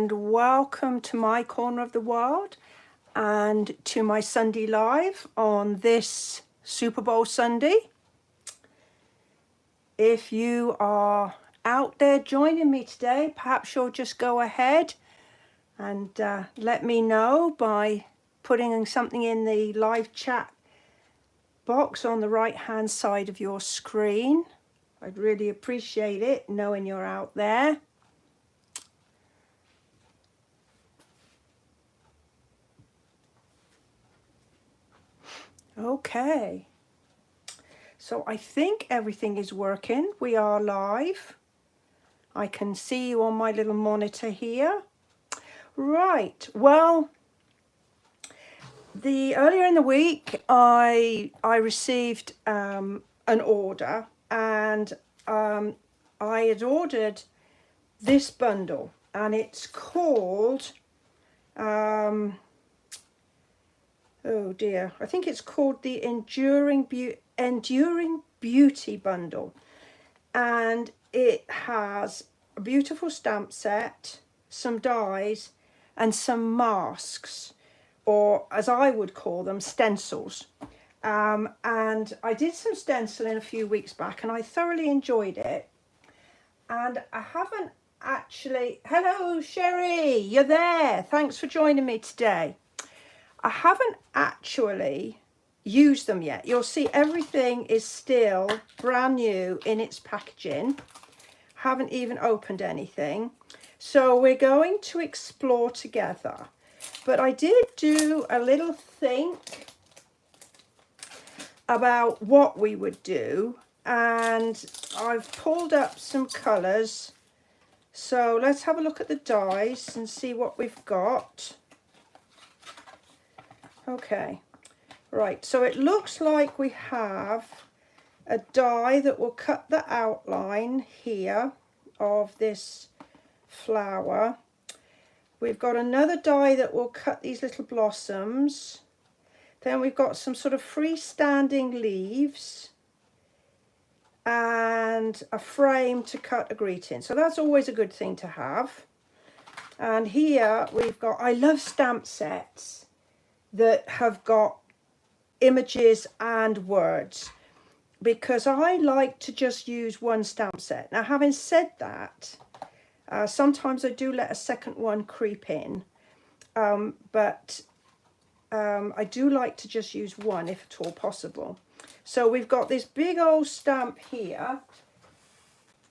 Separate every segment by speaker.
Speaker 1: and welcome to my corner of the world and to my Sunday Live on this Super Bowl Sunday. If you are out there joining me today, perhaps you'll just go ahead and let me know by putting something in the live chat box on the right hand side of your screen. I'd really appreciate it knowing you're out there. Okay, so I think everything is working. We are live. I can see you on my little monitor here. Right, well, earlier in the week I received an order, and I had ordered this bundle, and it's called oh dear, I think it's called the Enduring Beauty Bundle, and it has a beautiful stamp set, some dies, and some masks, or as I would call them, stencils. And I did some stenciling a few weeks back, and I thoroughly enjoyed it. And I haven't actually... Hello, Sherry, you're there. Thanks for joining me today. I haven't actually used them yet. You'll see everything is still brand new in its packaging. Haven't even opened anything. So we're going to explore together. But I did do a little think about what we would do, and I've pulled up some colours. So let's have a look at the dies and see what we've got. Okay, right, so it looks like we have a die that will cut the outline here of this flower. We've got another die that will cut these little blossoms. Then we've got some sort of freestanding leaves and a frame to cut a greeting. So that's always a good thing to have. And here we've got, I love stamp sets that have got images and words, because I like to just use one stamp set. Now, having said that, sometimes I do let a second one creep in, but I do like to just use one if at all possible. So we've got this big old stamp here,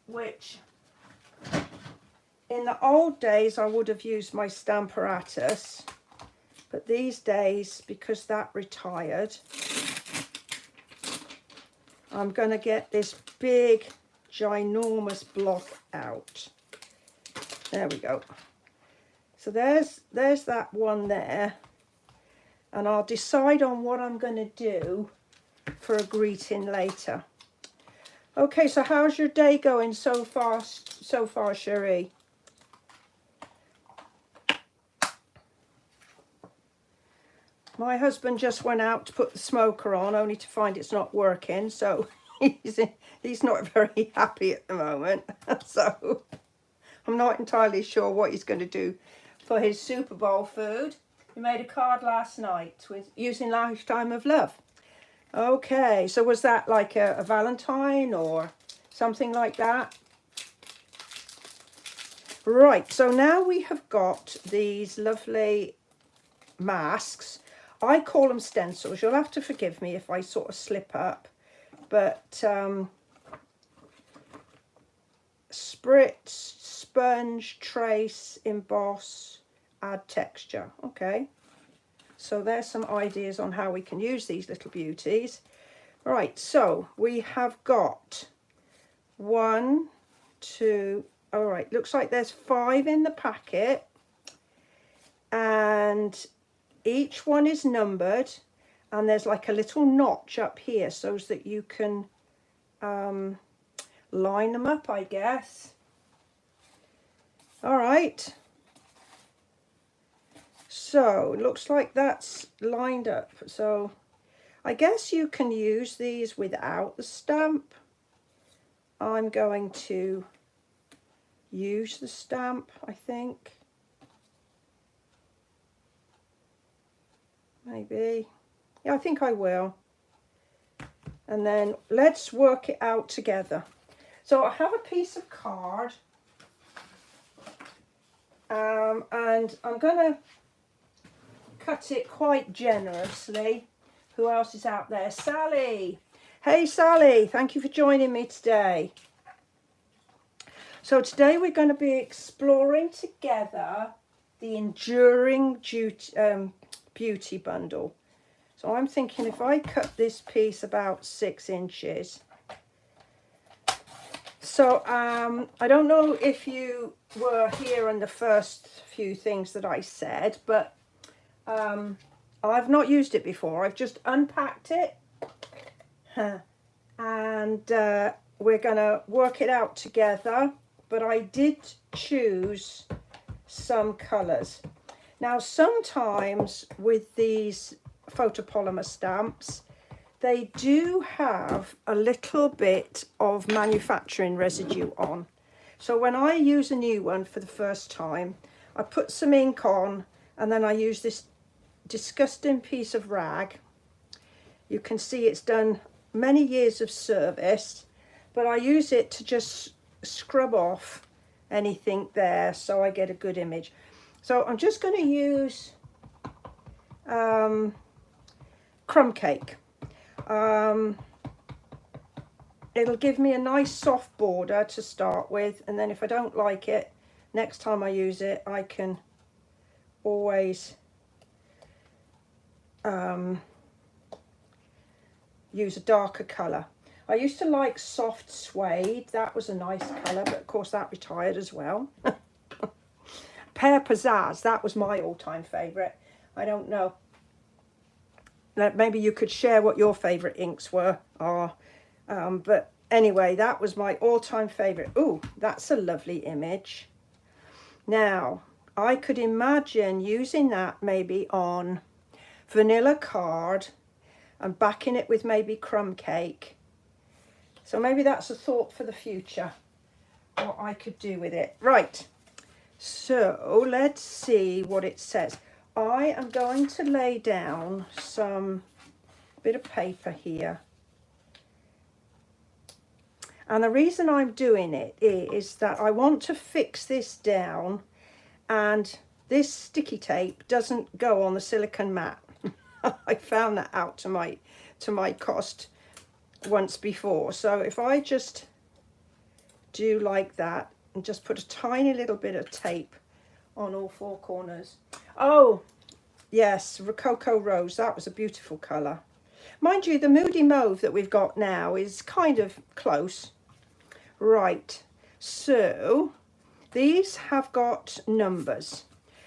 Speaker 1: which in the old days I would have used my Stamparatus, but these days, because that retired, I'm going to get this big, ginormous block out. There we go. So there's that one there. And I'll decide on what I'm going to do for a greeting later. Okay, so how's your day going so far, Cherie? My husband just went out to put the smoker on, only to find it's not working, so he's not very happy at the moment. So I'm not entirely sure what he's going to do for his Super Bowl food. He made a card last night with using Lifetime of Love. Okay, so was that like a Valentine or something like that? Right, so now we have got these lovely masks. I call them stencils. You'll have to forgive me if I sort of slip up. But spritz, sponge, trace, emboss, add texture. Okay. So there's some ideas on how we can use these little beauties. Right, so we have got 1, 2, all right, looks like there's 5 in the packet. And each one is numbered, and there's like a little notch up here so that you can line them up, I guess. All right. So it looks like that's lined up. So I guess you can use these without the stamp. I'm going to use the stamp, I think. maybe. Yeah, I think I will. And then let's work it out together. So I have a piece of card. And I'm going to cut it quite generously. Who else is out there? Sally. Hey Sally, thank you for joining me today. So today we're going to be exploring together the Enduring Beauty Bundle. So I'm thinking if I cut this piece about 6 inches. So I don't know if you were here in the first few things that I said, but I've not used it before. I've just unpacked it and we're going to work it out together. But I did choose some colours. Now sometimes with these photopolymer stamps, they do have a little bit of manufacturing residue on. So when I use a new one for the first time, I put some ink on and then I use this disgusting piece of rag. You can see it's done many years of service, but I use it to just scrub off anything there so I get a good image. So I'm just going to use crumb cake. It'll give me a nice soft border to start with, and then if I don't like it, next time I use it I can always use a darker colour. I used to like soft suede, that was a nice colour, but of course that retired as well. Pear Pizzazz, that was my all-time favourite. I don't know. Maybe you could share what your favourite inks were. But anyway, that was my all-time favourite. Ooh, that's a lovely image. Now, I could imagine using that maybe on vanilla card and backing it with maybe crumb cake. So maybe that's a thought for the future, what I could do with it. Right, so let's see what it says. I am going to lay down some bit of paper here. And the reason I'm doing it is that I want to fix this down and this sticky tape doesn't go on the silicone mat. I found that out to my cost once before. So if I just do like that and just put a tiny little bit of tape on all 4 corners. Oh yes, Rococo Rose, that was a beautiful colour. Mind you, the Moody Mauve that we've got now is kind of close. Right, so these have got numbers.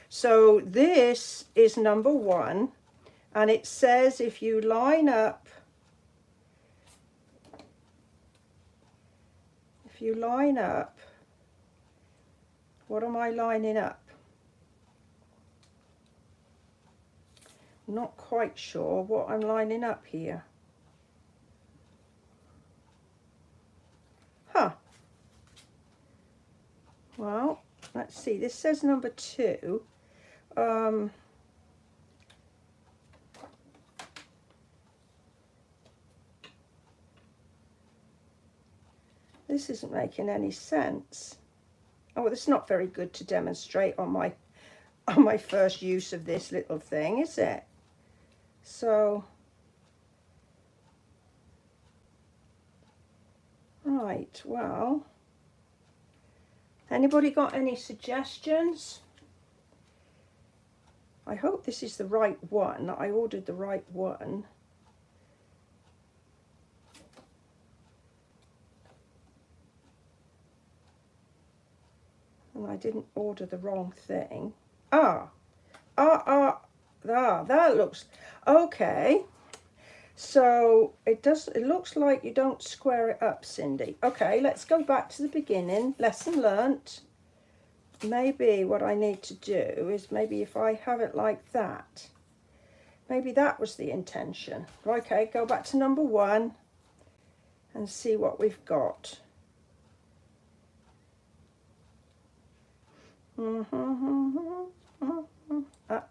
Speaker 1: So this is number 1, and it says if you line up, what am I lining up? I'm not quite sure what I'm lining up here. Huh. Well, let's see. This says number 2. This isn't making any sense. Oh, it's not very good to demonstrate on my first use of this little thing, is it? So, right, well, anybody got any suggestions? I hope this is the right one. I ordered the right one. And I didn't order the wrong thing. That looks okay. So it looks like you don't square it up, Cindy. Okay, let's go back to the beginning. Lesson learnt. Maybe what I need to do is maybe if I have it like that, maybe that was the intention. Okay, go back to number 1 and see what we've got.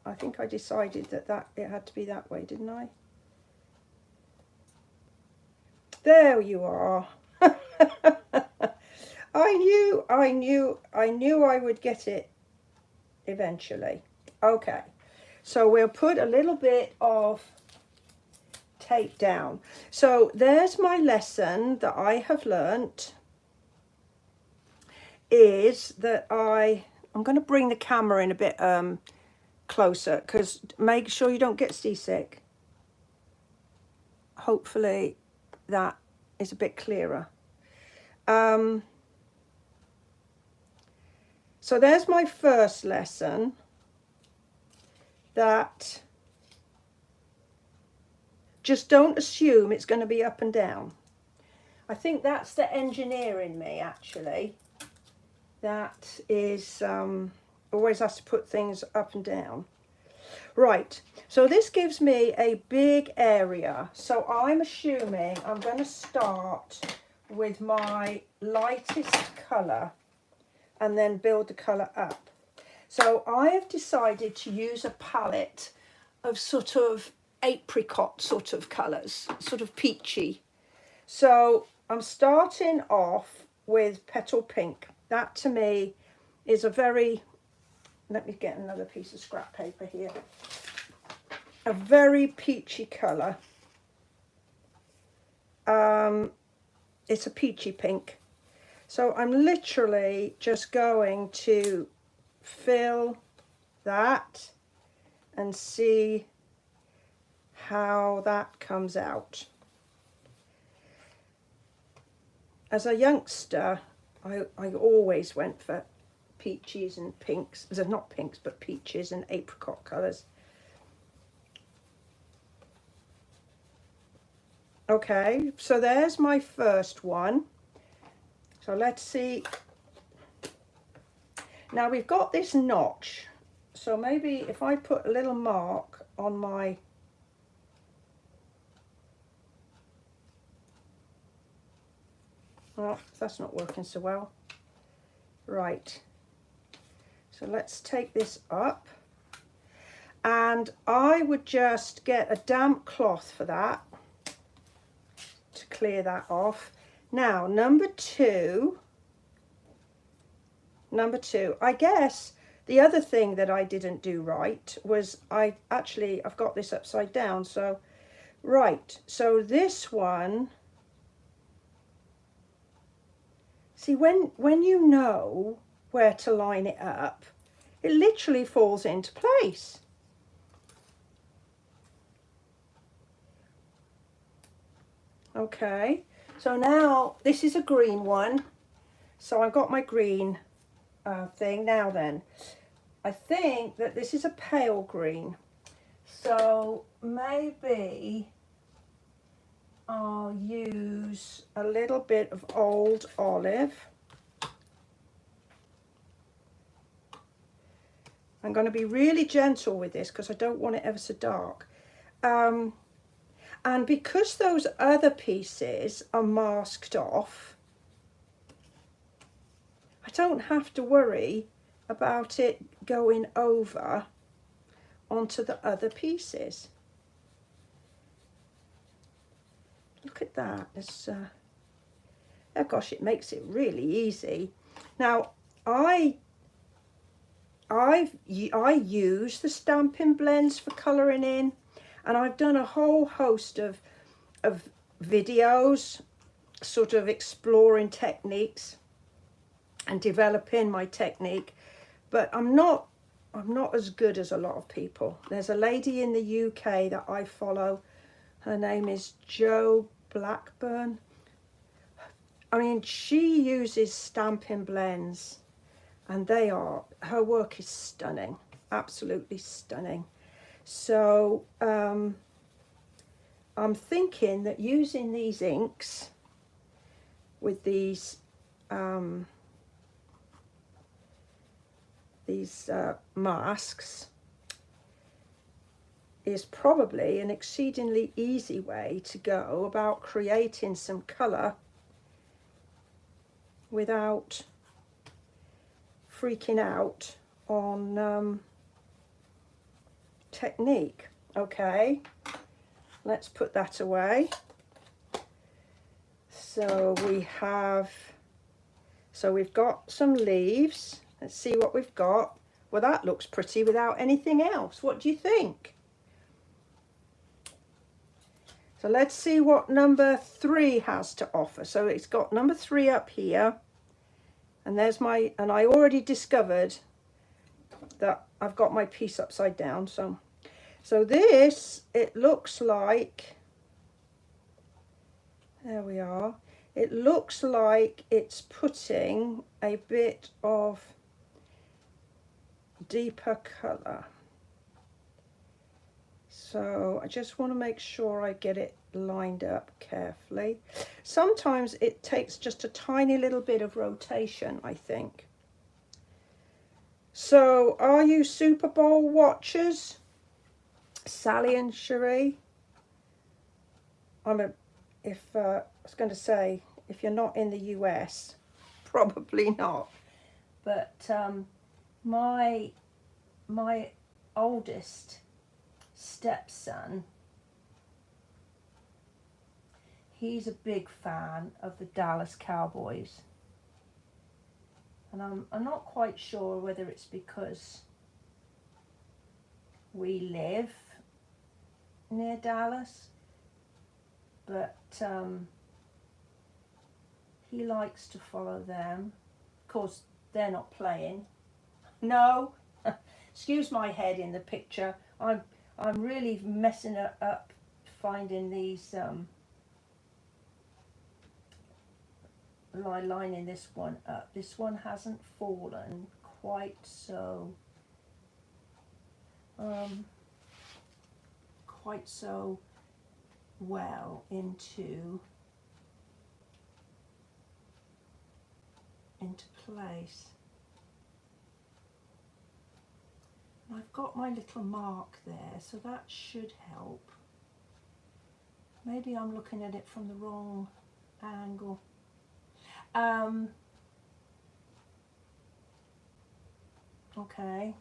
Speaker 1: I I think I decided that it had to be that way, didn't I? There you are. I knew I would get it eventually. Okay, so we'll put a little bit of tape down. So there's my lesson that I have learnt, is that I'm going to bring the camera in a bit closer, because make sure you don't get seasick. Hopefully that is a bit clearer. So there's my first lesson, that just don't assume it's going to be up and down. I think that's the engineer in me, actually. That is always has to put things up and down. Right, so this gives me a big area. So I'm assuming I'm going to start with my lightest colour and then build the colour up. So I have decided to use a palette of sort of apricot sort of colours, sort of peachy. So I'm starting off with Petal Pink. That to me is a very, let me get another piece of scrap paper here, a very peachy colour. It's a peachy pink. So I'm literally just going to fill that and see how that comes out. As a youngster, I always went for peaches and pinks, not pinks, but peaches and apricot colours. Okay, so there's my first one. So let's see. Now we've got this notch, so maybe if I put a little mark on my, well, that's not working so well. Right, so let's take this up, and I would just get a damp cloth for that to clear that off. Now number two, I guess the other thing that I didn't do right was I've got this upside down. So right, so this one, see, when you know where to line it up, it literally falls into place. Okay, so now this is a green one. So I've got my green thing. Now then, I think that this is a pale green. So maybe I'll use a little bit of Old Olive. I'm going to be really gentle with this because I don't want it ever so dark. And because those other pieces are masked off, I don't have to worry about it going over onto the other pieces. Look at that. It's, oh gosh, it makes it really easy. Now, I use the Stampin' Blends for colouring in, and I've done a whole host of videos sort of exploring techniques and developing my technique, but I'm not as good as a lot of people. There's a lady in the UK that I follow. Her name is Jo Blackburn. I mean, she uses Stampin' Blends, and her work is stunning, absolutely stunning. So I'm thinking that using these inks with these masks is probably an exceedingly easy way to go about creating some colour without freaking out on technique. Okay, let's put that away. So we've got some leaves. Let's see what we've got. Well, that looks pretty without anything else. What do you think? So let's see what number 3 has to offer. So it's got number 3 up here. And there's and I already discovered that I've got my piece upside down. So this, it looks like, there we are. It looks like it's putting a bit of deeper colour. So I just want to make sure I get it lined up carefully. Sometimes it takes just a tiny little bit of rotation, I think. So are you Super Bowl watchers? Sally and Cherie? I was going to say, if you're not in the US, probably not. But my oldest stepson, he's a big fan of the Dallas Cowboys. And I'm not quite sure whether it's because we live near Dallas, but he likes to follow them. Of course, they're not playing. No, excuse my head in the picture. I'm really messing it up finding these lining this one up. This one hasn't fallen quite so well into place. I've got my little mark there, so that should help. Maybe I'm looking at it from the wrong angle. Okay,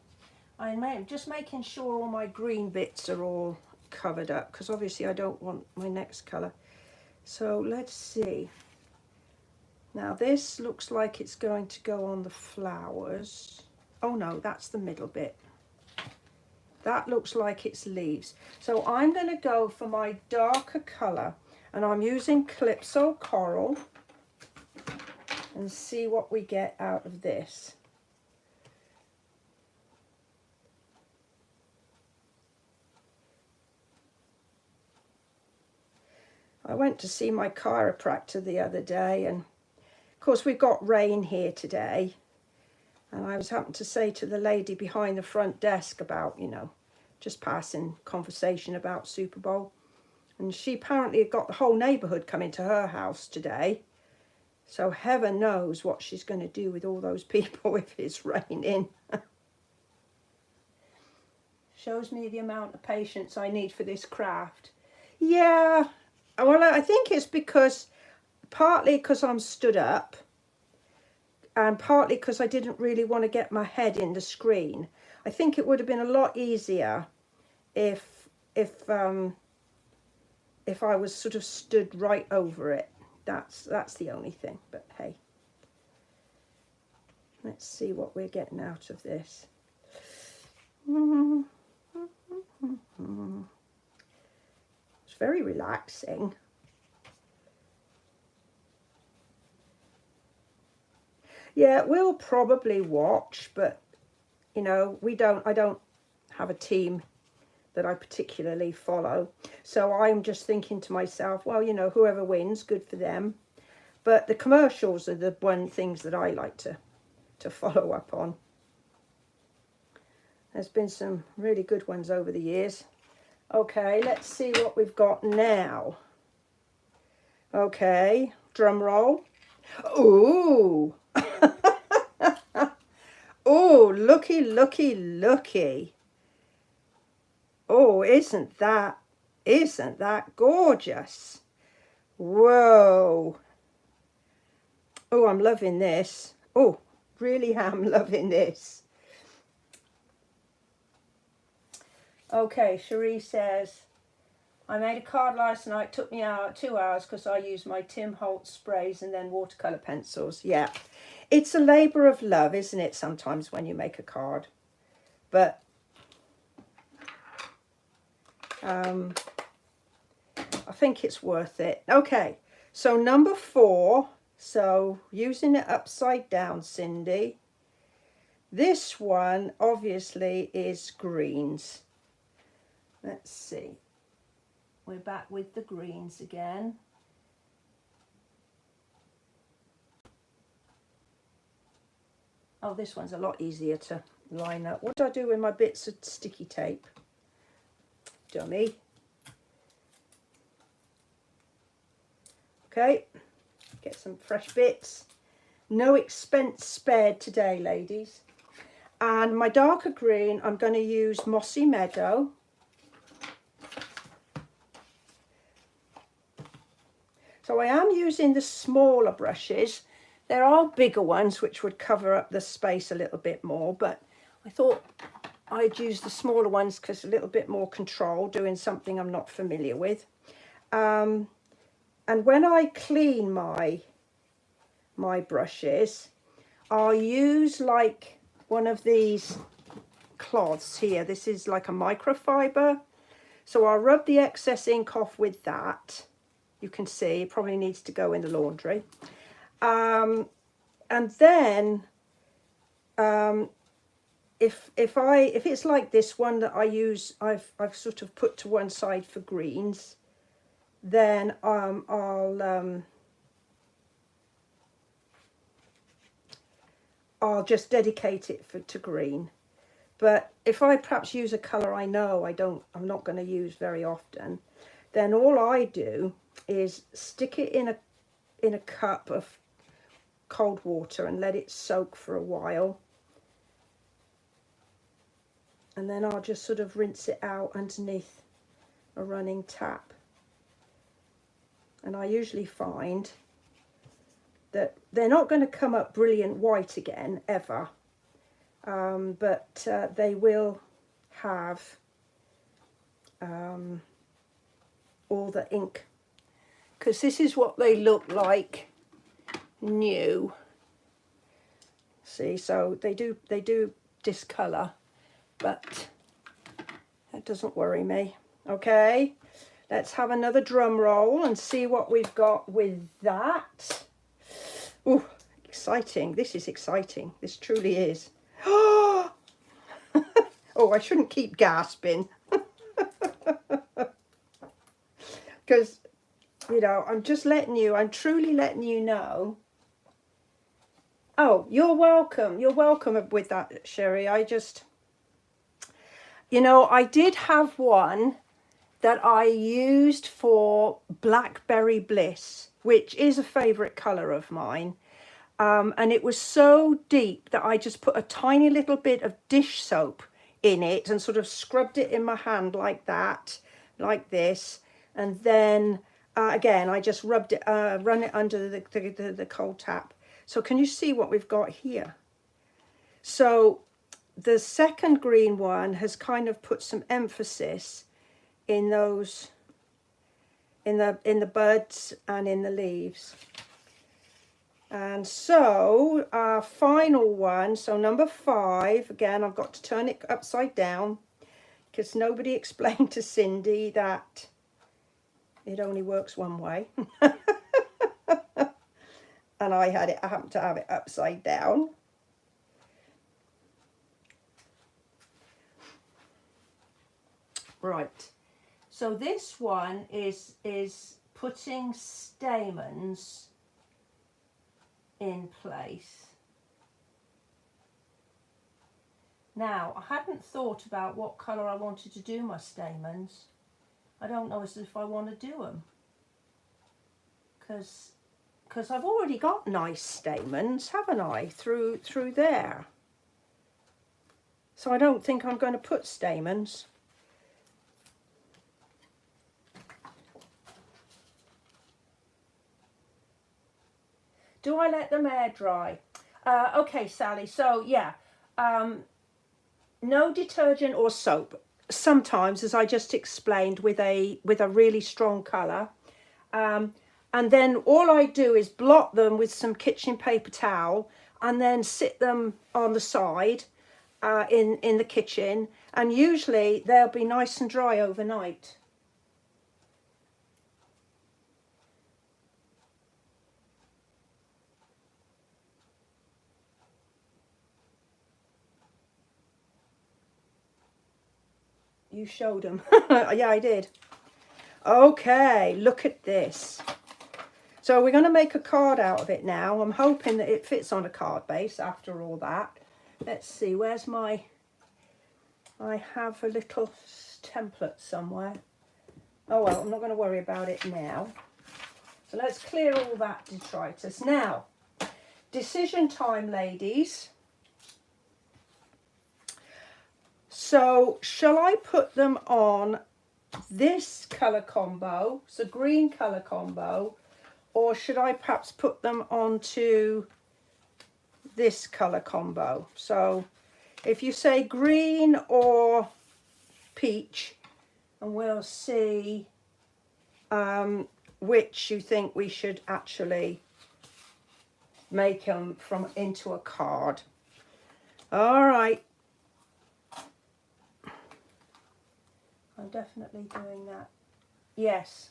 Speaker 1: I'm just making sure all my green bits are all covered up, because obviously I don't want my next colour. So let's see. Now this looks like it's going to go on the flowers. Oh no, that's the middle bit. That looks like it's leaves. So I'm going to go for my darker colour, and I'm using Calypso Coral, and see what we get out of this. I went to see my chiropractor the other day, and of course we've got rain here today. And I was happened to say to the lady behind the front desk about, just passing conversation about Super Bowl. And she apparently had got the whole neighbourhood coming to her house today. So heaven knows what she's going to do with all those people if it's raining. Shows me the amount of patience I need for this craft. Yeah, well, I think it's partly because I'm stood up, and partly because I didn't really want to get my head in the screen. I think it would have been a lot easier if I was sort of stood right over it. That's the only thing, but hey. Let's see what we're getting out of this. It's very relaxing. Yeah, we'll probably watch, but I don't have a team that I particularly follow. So I'm just thinking to myself, well, whoever wins, good for them. But the commercials are the things that I like to follow up on. There's been some really good ones over the years. Okay, let's see what we've got now. Okay, drum roll. Ooh. Oh, looky, looky, looky. Oh, isn't that gorgeous? Whoa. Oh, I'm loving this. Oh, really am loving this. Okay, Cherie says, I made a card last night, took me 2 hours because I used my Tim Holtz sprays and then watercolour pencils. Yeah, it's a labour of love, isn't it, sometimes when you make a card. But I think it's worth it. Okay, so number 4, so using it upside down, Cindy. This one obviously is greens. Let's see. We're back with the greens again. Oh, this one's a lot easier to line up. What do I do with my bits of sticky tape? Dummy. Okay, get some fresh bits. No expense spared today, ladies. And my darker green, I'm going to use Mossy Meadow. So I am using the smaller brushes. There are bigger ones which would cover up the space a little bit more, but I thought I'd use the smaller ones because a little bit more control, doing something I'm not familiar with. And when I clean my brushes, I'll use like one of these cloths here. This is like a microfiber. So I'll rub the excess ink off with that. You can see it probably needs to go in the laundry. And then if it's like this one that I use, I've sort of put to one side for greens, then I'll just dedicate it to green. But if I perhaps use a colour I know I'm not going to use very often, then all I do is stick it in a cup of cold water and let it soak for a while, and then I'll just sort of rinse it out underneath a running tap. And I usually find that they're not going to come up brilliant white again ever, but they will have all the ink, because this is what they look like new. See, so they do discolor, but that doesn't worry me. Okay, let's have another drum roll and see what we've got with that. Oh, exciting. This is exciting. This truly is. Oh, I shouldn't keep gasping. Because, you know, I'm truly letting you know. Oh, you're welcome. You're welcome with that, Sherry. I did have one that I used for Blackberry Bliss, which is a favourite colour of mine. And it was so deep that I just put a tiny little bit of dish soap in it and sort of scrubbed it in my hand like that, like this. And then, again, I just run it under the cold tap. So can you see what we've got here? So the second green one has kind of put some emphasis in those, in the buds and in the leaves. And so our final one, so number 5, again, I've got to turn it upside down because nobody explained to Cindy that it only works one way. And I happened to have it upside down. Right. So this one is putting stamens in place. Now, I hadn't thought about what colour I wanted to do my stamens. I don't know as if I want to do them, because I've already got nice stamens, haven't I, through there. So I don't think I'm going to put stamens. Do I let them air dry? Okay, Sally, so yeah, no detergent or soap. sometimes, as I just explained, with a really strong colour. And then all I do is blot them with some kitchen paper towel and then sit them on the side in the kitchen, and usually they'll be nice and dry overnight. You showed them. Yeah, I did. Okay, look at this. So we're going to make a card out of it now. I'm hoping that it fits on a card base after all that. Let's see, where's my... I have a little template somewhere. Oh well, I'm not going to worry about it now. So let's clear all that detritus. Now, decision time, ladies. So shall I put them on this colour combo, so green colour combo, or should I perhaps put them onto this colour combo? So if you say green or peach, and we'll see which you think we should actually make them from into a card. All right. I'm definitely doing that. Yes.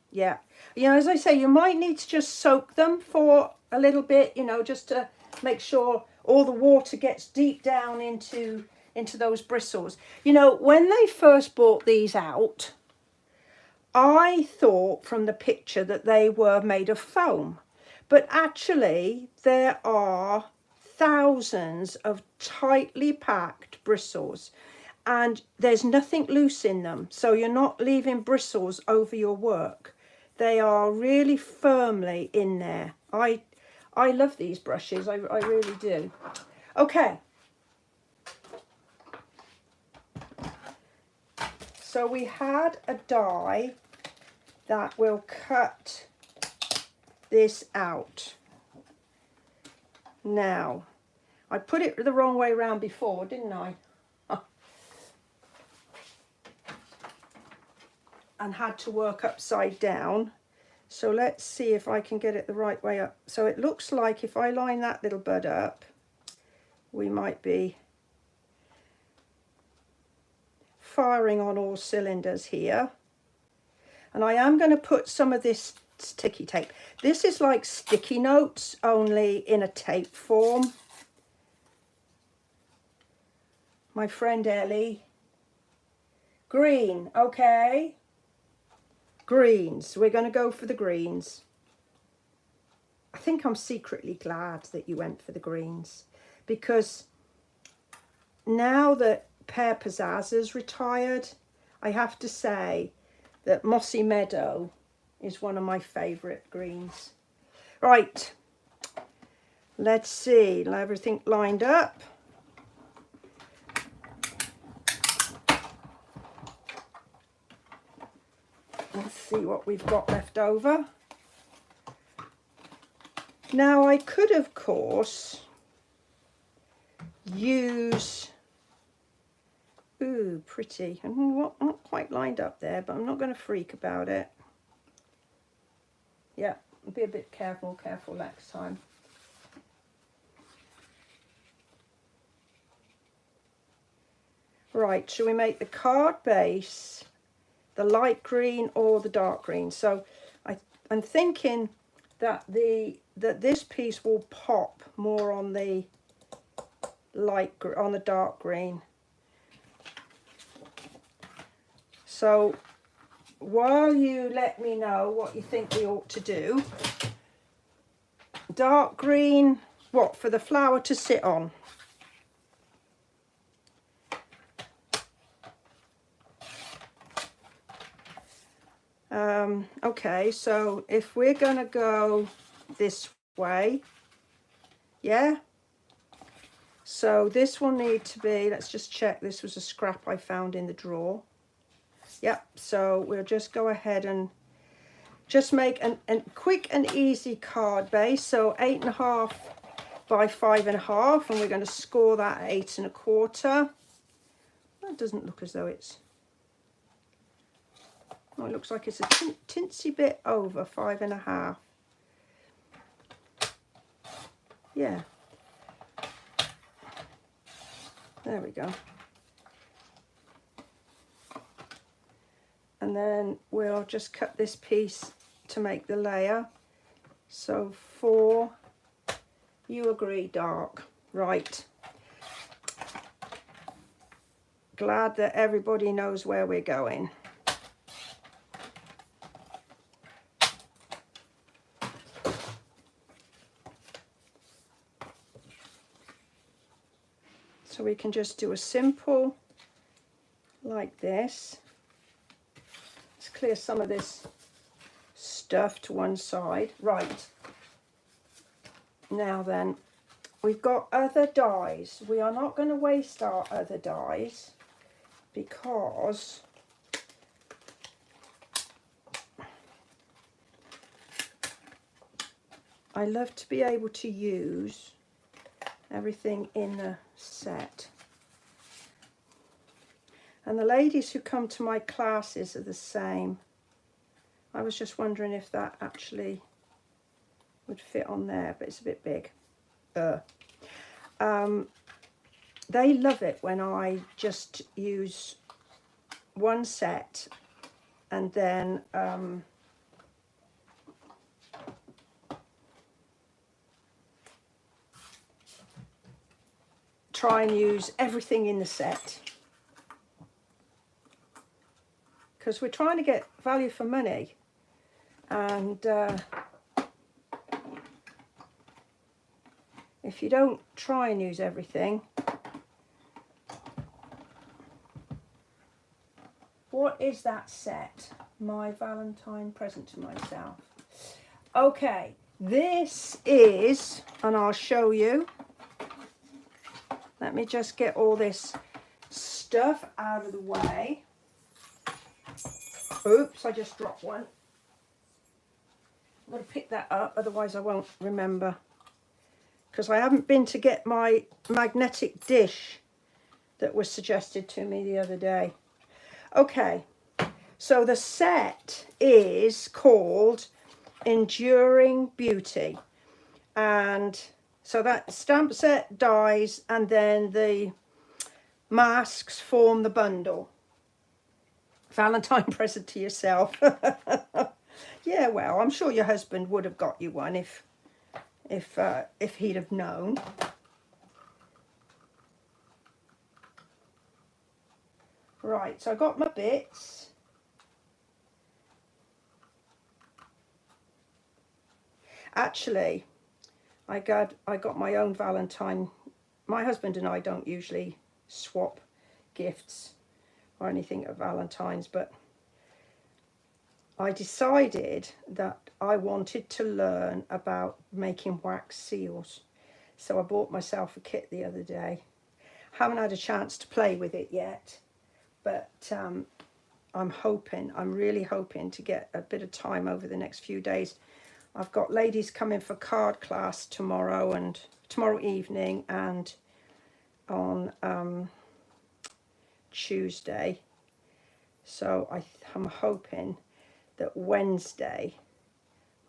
Speaker 1: Yeah. You know, as I say, you might need to just soak them for a little bit, you know, just to make sure all the water gets deep down into those bristles. You know, when they first brought these out, I thought from the picture that they were made of foam. But actually, there are thousands of tightly packed bristles. And there's nothing loose in them, so you're not leaving bristles over your work. They are really firmly in there. I love these brushes, I really do. Okay. So we had a die that will cut this out. Now, I put it the wrong way around before, didn't I? And had to work upside down. So let's see if I can get it the right way up. So it looks like if I line that little bud up, we might be firing on all cylinders here. And I am going to put some of this sticky tape. This is like sticky notes, only in a tape form. My friend Ellie. Green, okay. Greens, we're going to go for the greens. I think I'm secretly glad that you went for the greens, because now that Pear Pizzazz is retired, I have to say that Mossy Meadow is one of my favourite greens. Right, let's see, everything lined up. Let's see what we've got left over. Now I could, of course, use, ooh, pretty. I'm not quite lined up there, but I'm not going to freak about it. Yeah, be a bit careful next time. Right, shall we make the card base the light green or the dark green? So I'm thinking that this piece will pop more on the on the dark green. So while you let me know what you think we ought to do, dark green, what, for the flower to sit on? Okay, so if we're going to go this way, yeah, so this will need to be, let's just check, this was a scrap I found in the drawer. Yep, so we'll just go ahead and just make a quick and easy card base. So 8.5 by 5.5, and we're going to score that at 8 1/4. That doesn't look as though it's, oh, it looks like it's a tinsy bit over 5.5. Yeah, there we go. And then we'll just cut this piece to make the layer. So 4, you agree, dark, right. Glad that everybody knows where we're going. So we can just do a simple like this. Let's clear some of this stuff to one side. Right, now then, we've got other dies. We are not going to waste our other dies because I love to be able to use everything in the set. And the ladies who come to my classes are the same. I was just wondering if that actually would fit on there, but it's a bit big. They love it when I just use one set and then try and use everything in the set, because we're trying to get value for money, and if you don't try and use everything, what is that set? My Valentine present to myself. Okay, this is, and I'll show you. Let me just get all this stuff out of the way. Oops, I just dropped one. I'm going to pick that up, otherwise I won't remember. Because I haven't been to get my magnetic dish that was suggested to me the other day. Okay, so the set is called Enduring Beauty. And so that stamp set, dies, and then the masks form the bundle. Valentine present to yourself. Yeah, well, I'm sure your husband would have got you one if he'd have known. Right, so I got my bits. Actually, I got my own Valentine. My husband and I don't usually swap gifts or anything at Valentine's, but I decided that I wanted to learn about making wax seals. So I bought myself a kit the other day. Haven't had a chance to play with it yet, but I'm really hoping to get a bit of time over the next few days. I've got ladies coming for card class tomorrow evening and on Tuesday. So I'm hoping that Wednesday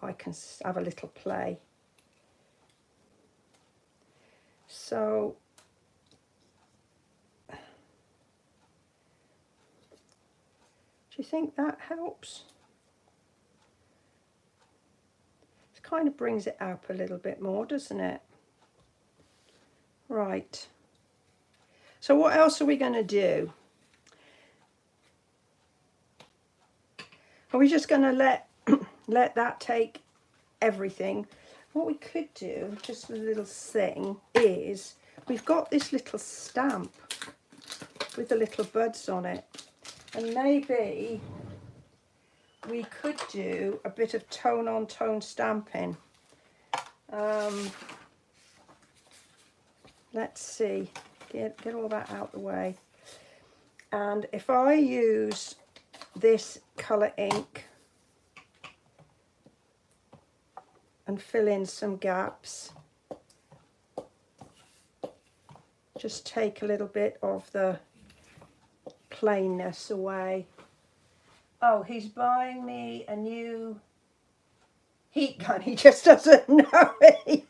Speaker 1: I can have a little play. So do you think that helps? It kind of brings it up a little bit more, doesn't it? Right. So what else are we going to do? Are we just going to let that take everything? What we could do, just a little thing, is we've got this little stamp with the little buds on it, and maybe we could do a bit of tone on tone stamping. Let's see, get all that out the way. And if I use this colour ink and fill in some gaps, just take a little bit of the plainness away. Oh, he's buying me a new heat gun. He just doesn't know it.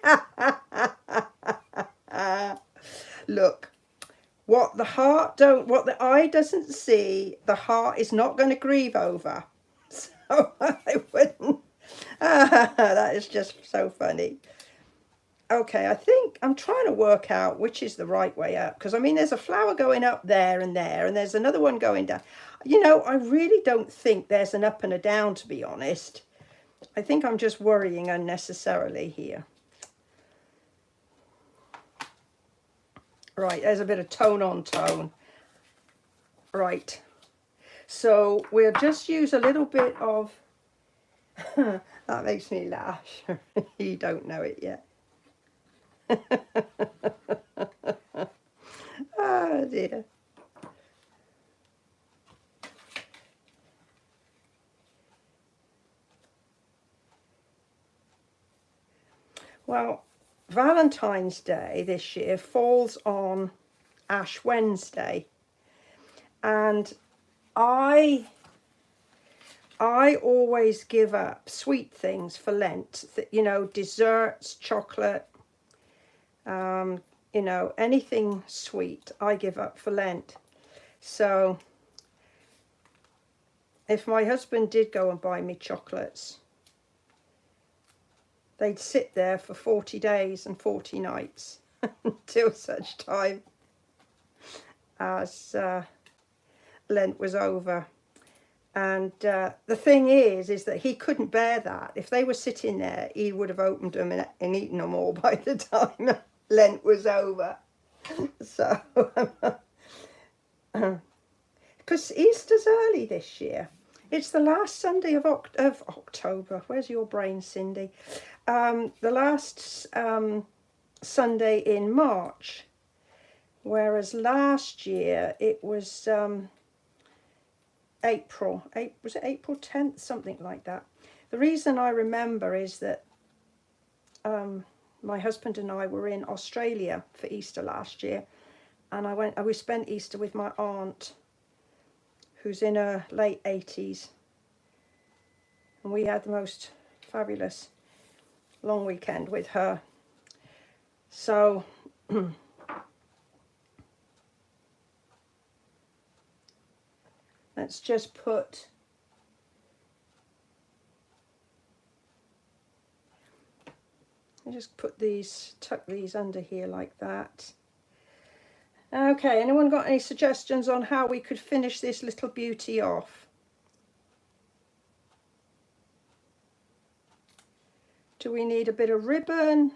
Speaker 1: Look, what the eye doesn't see, the heart is not going to grieve over. So I wouldn't. That is just so funny. Okay, I think I'm trying to work out which is the right way up, because I mean there's a flower going up there, and there's another one going down. You know, I really don't think there's an up and a down, to be honest. I think I'm just worrying unnecessarily here. Right, there's a bit of tone on tone. Right, so we'll just use a little bit of that makes me laugh. You don't know it yet. Oh dear. Well, Valentine's Day this year falls on Ash Wednesday, and I always give up sweet things for Lent, you know, desserts, chocolate, you know, anything sweet I give up for Lent. So if my husband did go and buy me chocolates, they'd sit there for 40 days and 40 nights until such time as Lent was over. And the thing is that he couldn't bear that. If they were sitting there, he would have opened them and eaten them all by the time Lent was over. So, because Easter's early this year. It's the last Sunday of October. Where's your brain, Cindy? The last Sunday in March. Whereas last year it was April. Was it April 10th? Something like that. The reason I remember is that my husband and I were in Australia for Easter last year, and we spent Easter with my aunt, who's in her late 80s, and we had the most fabulous long weekend with her. So let's just put these, tuck these under here like that. Okay, anyone got any suggestions on how we could finish this little beauty off? Do we need a bit of ribbon?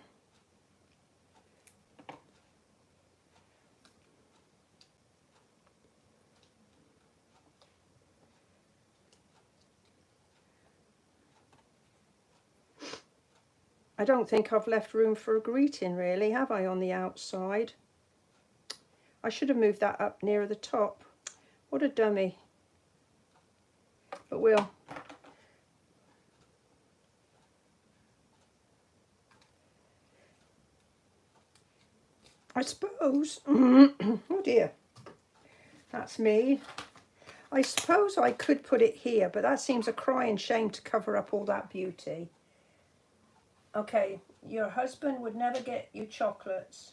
Speaker 1: I don't think I've left room for a greeting really, have I, on the outside? I should have moved that up nearer the top. What a dummy. But we'll. I suppose, oh dear, that's me. I suppose I could put it here, but that seems a crying shame to cover up all that beauty. Okay, your husband would never get you chocolates.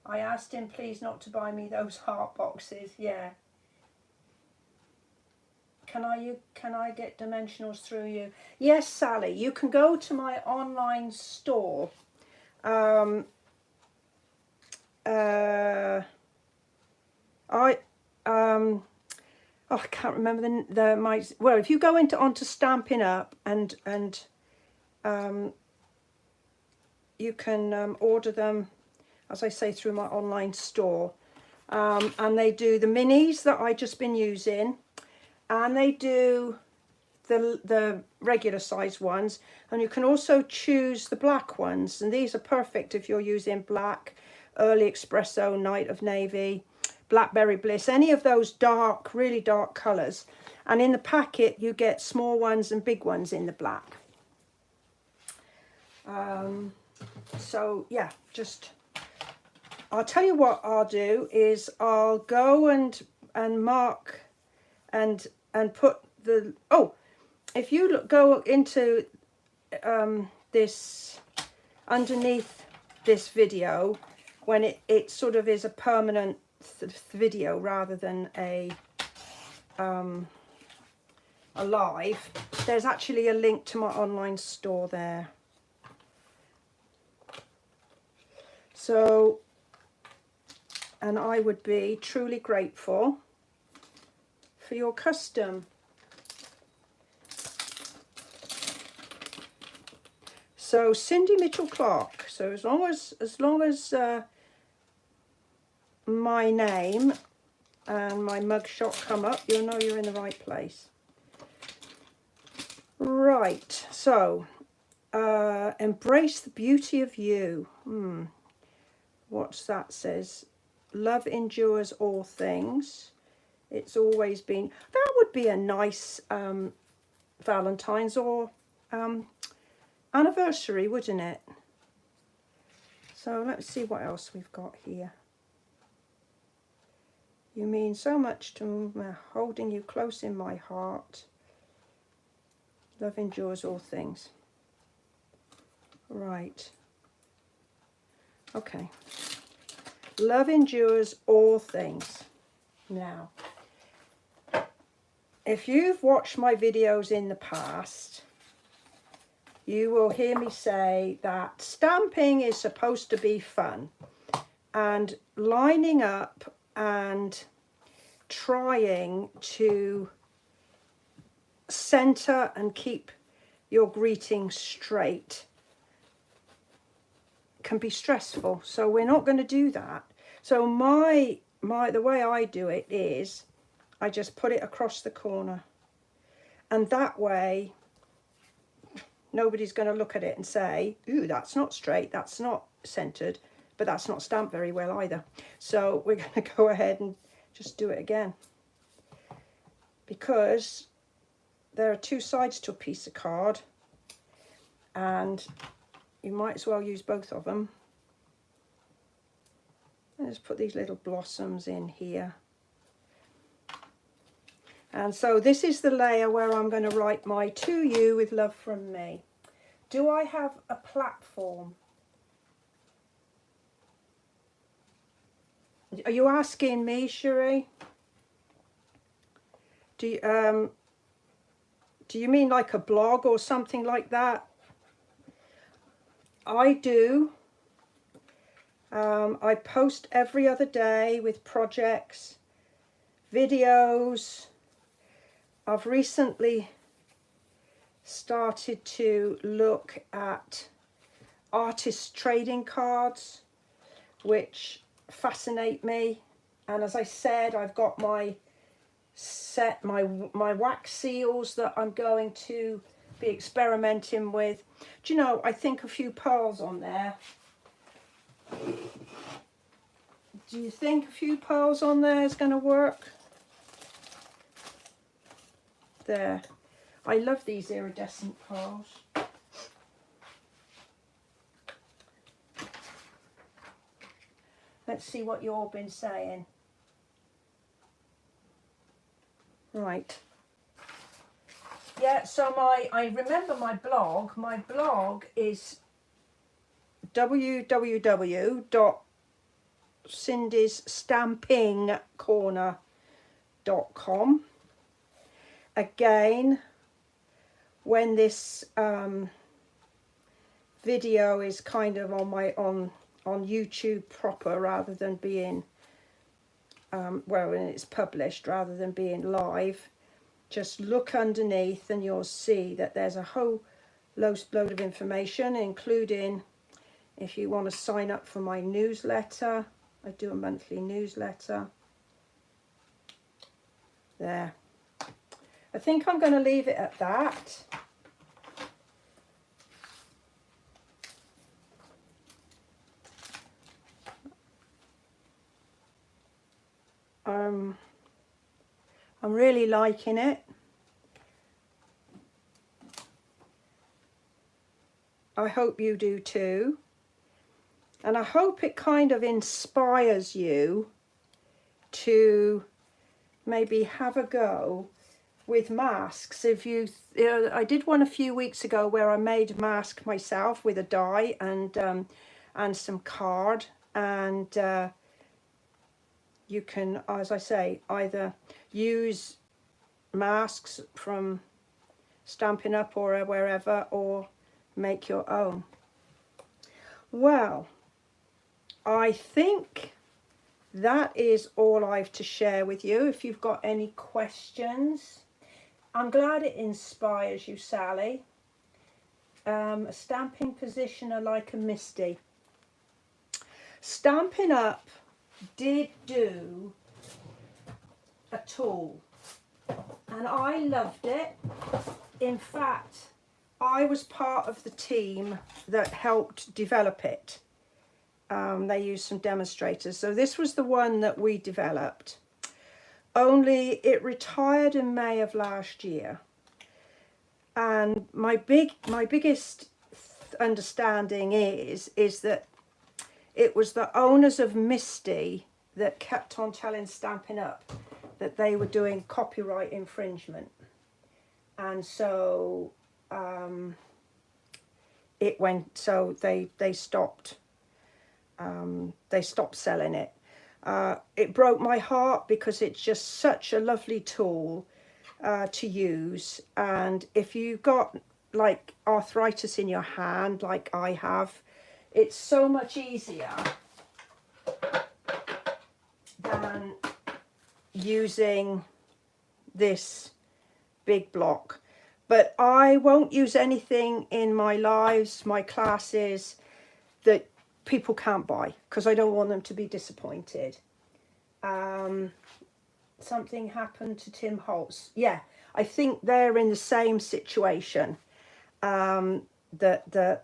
Speaker 1: I asked him please not to buy me those heart boxes. Yeah. Can I get dimensionals through you? Yes, Sally, you can go to my online store. I can't remember well, if you go onto Stampin' Up and you can order them, as I say, through my online store, and they do the minis that I just been using, and they do the regular size ones, and you can also choose the black ones, and these are perfect if you're using black, early espresso, night of navy, blackberry bliss, any of those dark, really dark colors. And in the packet you get small ones and big ones in the black. So yeah, I'll tell you what I'll do is I'll go and mark and put the, oh, if you look, go into this, underneath this video, when it sort of is a permanent video rather than a live, there's actually a link to my online store there. So, and I would be truly grateful for your custom. So Cindy Mitchell Clark. So as long as my name and my mugshot come up, you'll know you're in the right place. Right. So embrace the beauty of you. What's that says? Love endures all things. It's always been. That would be a nice Valentine's or anniversary, wouldn't it? So let's see what else we've got here. You mean so much to me, holding you close in my heart. Love endures all things. Right. Okay. Love endures all things. Now, if you've watched my videos in the past, you will hear me say that stamping is supposed to be fun, and lining up and trying to center and keep your greeting straight can be stressful. So we're not going to do that. So the way I do it is I just put it across the corner, and that way nobody's going to look at it and say, ooh, that's not straight, that's not centered, but that's not stamped very well either. So we're going to go ahead and just do it again, because there are two sides to a piece of card and you might as well use both of them. And just put these little blossoms in here. And so this is the layer where I'm going to write my to you with love from me. Do I have a platform? Are you asking me, Cherie? Do you mean like a blog or something like that? I do. I post every other day with projects, videos. I've recently started to look at artist trading cards, which fascinate me. And as I said, I've got my set, my wax seals that I'm going to be experimenting with. Do you know, I think a few pearls on there. Do you think a few pearls on there is going to work? There. I love these iridescent pearls. Let's see what you've all been saying. Right. Yeah, so I remember my blog. My blog is www.cindysstampingcorner.com. Again, when this video is kind of on YouTube proper, rather than being well, when it's published, rather than being live, just look underneath and you'll see that there's a whole load of information, including if you want to sign up for my newsletter. I do a monthly newsletter. There. I think I'm going to leave it at that. I'm really liking it. I hope you do too. And I hope it kind of inspires you to maybe have a go with masks. If you, I did one a few weeks ago where I made a mask myself with a die and some card, and you can, as I say, either use masks from Stampin' Up or wherever, or make your own. Well, I think that is all I've to share with you. If you've got any questions, I'm glad it inspires you, Sally. A stamping positioner like a Misty. Stampin' Up did do a tool, and I loved it. In fact, I was part of the team that helped develop it. They used some demonstrators. So this was the one that we developed. Only it retired in May of last year. And my biggest understanding is that it was the owners of Misty that kept on telling Stampin' Up that they were doing copyright infringement. And so it went, so they stopped selling it. It broke my heart because it's just such a lovely tool to use. And if you've got like arthritis in your hand like I have, it's so much easier than using this big block. But I won't use anything in my lives, my classes, that people can't buy, because I don't want them to be disappointed. Something happened to Tim Holtz. Yeah, I think they're in the same situation, that the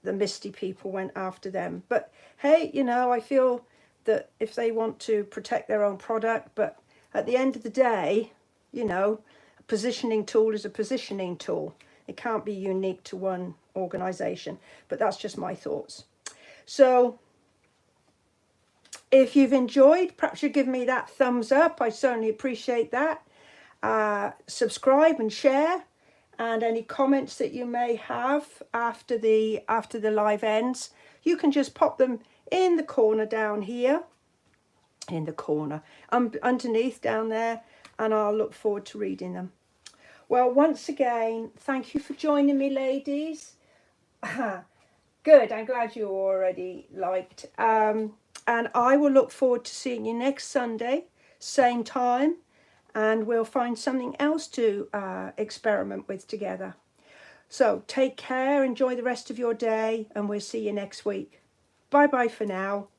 Speaker 1: Misty people went after them. But hey, you know, I feel that if they want to protect their own product, but at the end of the day, you know, a positioning tool is a positioning tool. It can't be unique to one organization. But that's just my thoughts. So if you've enjoyed, perhaps you give me that thumbs up. I certainly appreciate that. Subscribe and share, and any comments that you may have after the live ends, you can just pop them in the corner down here, in the corner underneath down there, and I'll look forward to reading them. Well, once again, thank you for joining me, ladies. Good, I'm glad you already liked. And I will look forward to seeing you next Sunday, same time, and we'll find something else to experiment with together. So take care, enjoy the rest of your day, and we'll see you next week. Bye-bye for now.